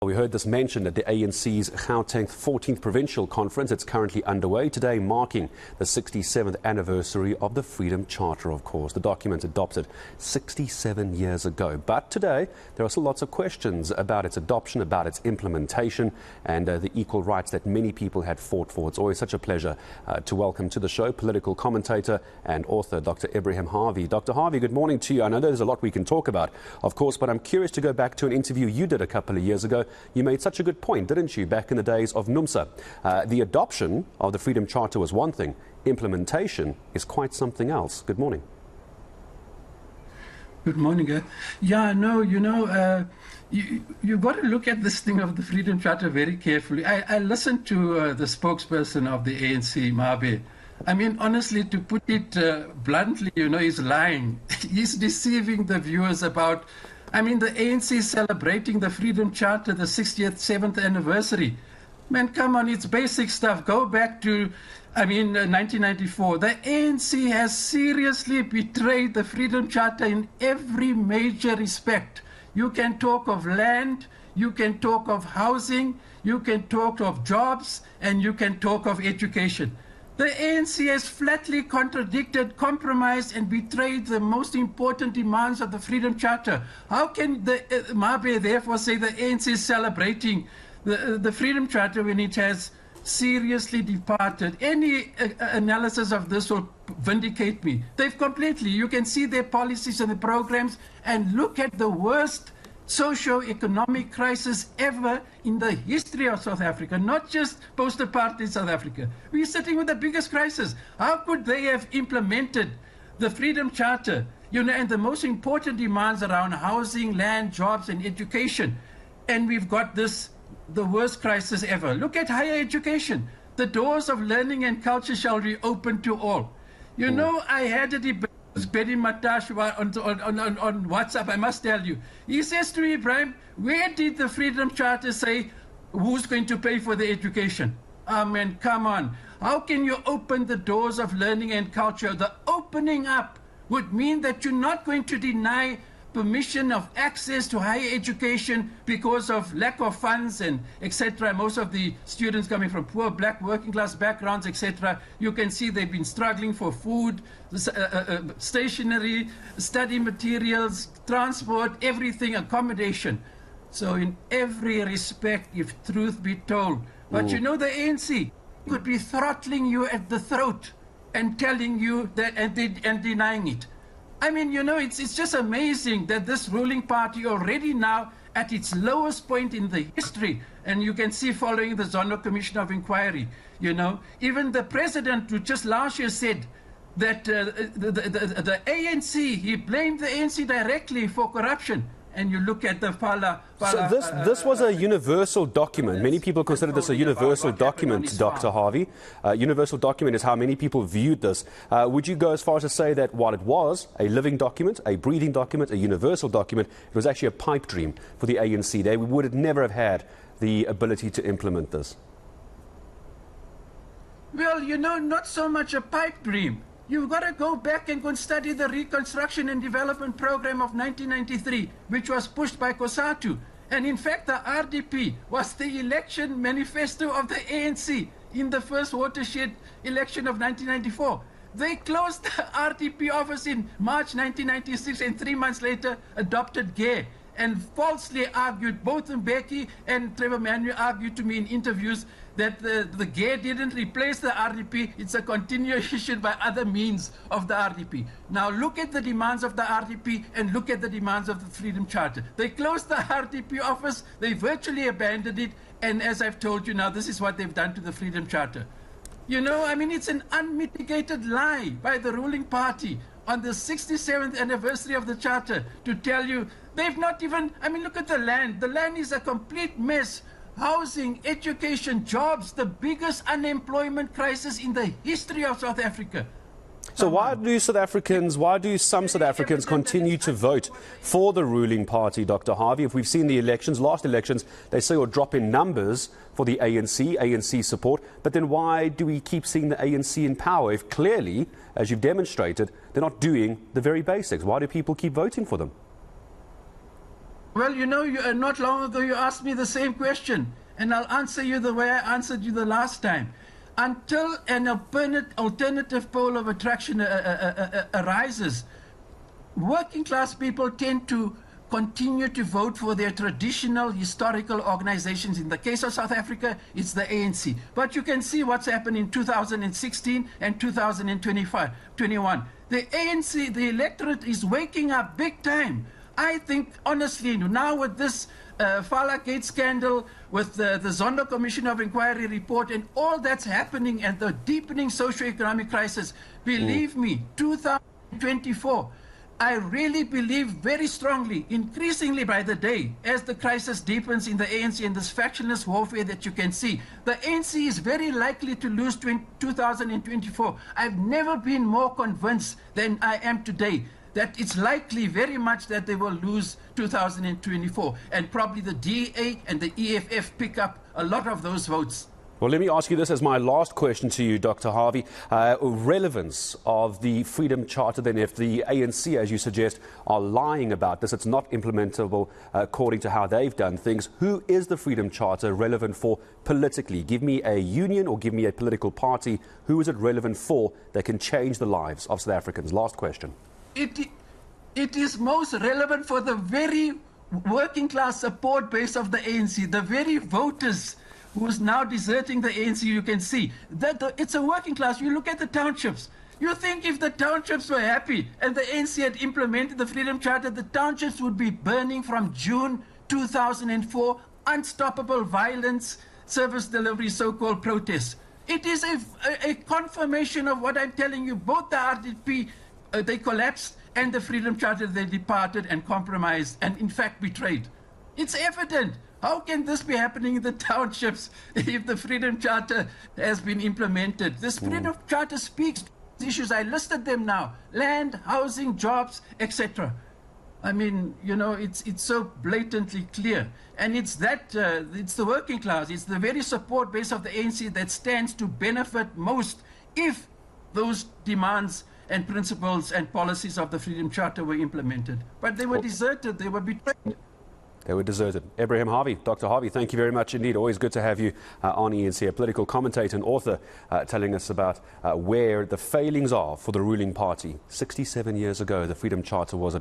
We heard this mentioned at the ANC's Gauteng 14th provincial conference. It's currently underway today, marking the 67th anniversary of the Freedom Charter, of course. The document adopted 67 years ago. But today, there are still lots of questions about its adoption, about its implementation, and the equal rights that many people had fought for. It's always such a pleasure to welcome to the show political commentator and author Dr. Ebrahim Harvey. Dr. Harvey, good morning to you. I know there's a lot we can talk about, of course, but I'm curious to go back to an interview you did a couple of years ago. You made such a good point, didn't you, back in the days of NUMSA? The adoption of the Freedom Charter was one thing. Implementation is quite something else. Good morning. Good morning. You've got to look at this thing of the Freedom Charter very carefully. I listened to the spokesperson of the ANC, Mabe. I mean, honestly, to put it bluntly, he's lying. He's deceiving the viewers about... I mean, the ANC is celebrating the Freedom Charter, the 67th anniversary. Man, come on, it's basic stuff. Go back to, 1994. The ANC has seriously betrayed the Freedom Charter in every major respect. You can talk of land, you can talk of housing, you can talk of jobs, and you can talk of education. The ANC has flatly contradicted, compromised, and betrayed the most important demands of the Freedom Charter. How can the Mabe therefore say the ANC is celebrating the Freedom Charter when it has seriously departed? Any analysis of this will vindicate me. They've completely, you can see their policies and the programs, and look at the worst socio-economic crisis ever in the history of South Africa, not just post-apartheid South Africa. We're sitting with the biggest crisis. How could they have implemented the Freedom Charter, and the most important demands around housing, land, jobs, and education? And we've got the worst crisis ever. Look at higher education. The doors of learning and culture shall reopen to all. I had a debate Betty Matash on WhatsApp, I must tell you. He says to me, Ibrahim, where did the Freedom Charter say who's going to pay for the education? Come on. How can you open the doors of learning and culture? The opening up would mean that you're not going to deny permission of access to higher education because of lack of funds and etc. Most of the students coming from poor black working class backgrounds, etc. You can see they've been struggling for food, stationery, study materials, transport, everything, accommodation. So in every respect, if truth be told, but the ANC could be throttling you at the throat and telling you that and denying it. It's just amazing that this ruling party already now at its lowest point in the history, and you can see following the Zondo Commission of Inquiry, even the president who just last year said that the ANC, he blamed the ANC directly for corruption. And you look at the Fala. So this was a universal document. Many people consider this a universal document, Dr. Harvey. Universal document is how many people viewed this. Would you go as far as to say that while it was a living document, a breathing document, a universal document, it was actually a pipe dream for the ANC? They would never have had the ability to implement this. Well, not so much a pipe dream. You've got to go back and go and study the Reconstruction and Development Program of 1993, which was pushed by COSATU. And in fact, the RDP was the election manifesto of the ANC in the first watershed election of 1994. They closed the RDP office in March 1996 and 3 months later adopted GAIR and falsely argued, both Mbeki and Trevor Manuel argued to me in interviews that the GAIR didn't replace the RDP, it's a continuation by other means of the RDP. Now look at the demands of the RDP and look at the demands of the Freedom Charter. They closed the RDP office, they virtually abandoned it, and as I've told you now, this is what they've done to the Freedom Charter. It's an unmitigated lie by the ruling party on the 67th anniversary of the Charter to tell you they've not even, look at the land. The land is a complete mess. Housing, education, jobs, the biggest unemployment crisis in the history of South Africa. So why do some South Africans continue to vote for the ruling party, Dr. Harvey? If we've seen the last elections, they saw a drop in numbers for the ANC support, but then why do we keep seeing the ANC in power if clearly, as you've demonstrated, they're not doing the very basics? Why do people keep voting for them? Well, not long ago you asked me the same question, and I'll answer you the way I answered you the last time. Until an alternative pole of attraction arises, working class people tend to continue to vote for their traditional historical organizations. In the case of South Africa, it's the ANC. But you can see what's happened in 2016 and 2021. The ANC, the electorate is waking up big time. I think, honestly, now with this Fala Gate scandal, with the Zondo Commission of Inquiry report and all that's happening and the deepening socio-economic crisis, believe me, 2024, I really believe very strongly, increasingly by the day, as the crisis deepens in the ANC and this factionless warfare that you can see, the ANC is very likely to lose 2024. I've never been more convinced than I am today that it's likely very much that they will lose 2024, and probably the DA and the EFF pick up a lot of those votes. Well, let me ask you this as my last question to you, Dr. Harvey. Relevance of the Freedom Charter, then, if the ANC, as you suggest, are lying about this, it's not implementable according to how they've done things. Who is the Freedom Charter relevant for politically? Give me a union or give me a political party. Who is it relevant for that can change the lives of South Africans? Last question. It is most relevant for the very working class support base of the ANC, the very voters who's now deserting the ANC. You can see that it's a working class. You look at the townships. You think if the townships were happy and the ANC had implemented the Freedom Charter, the townships would be burning from June 2004, unstoppable violence, service delivery, so-called protests. It is a confirmation of what I'm telling you. Both the RDP, they collapsed, and the Freedom Charter, they departed and compromised and, in fact, betrayed. It's evident. How can this be happening in the townships if the Freedom Charter has been implemented? This Freedom Charter speaks to issues. I listed them now: land, housing, jobs, etc. I mean, it's so blatantly clear. And it's the working class, it's the very support base of the ANC that stands to benefit most if those demands and principles and policies of the Freedom Charter were implemented. But they were deserted, they were betrayed. They were deserted. Ebrahim Harvey, Dr. Harvey, thank you very much indeed. Always good to have you on ENC, a political commentator and author, telling us about where the failings are for the ruling party. 67 years ago, the Freedom Charter was adopted.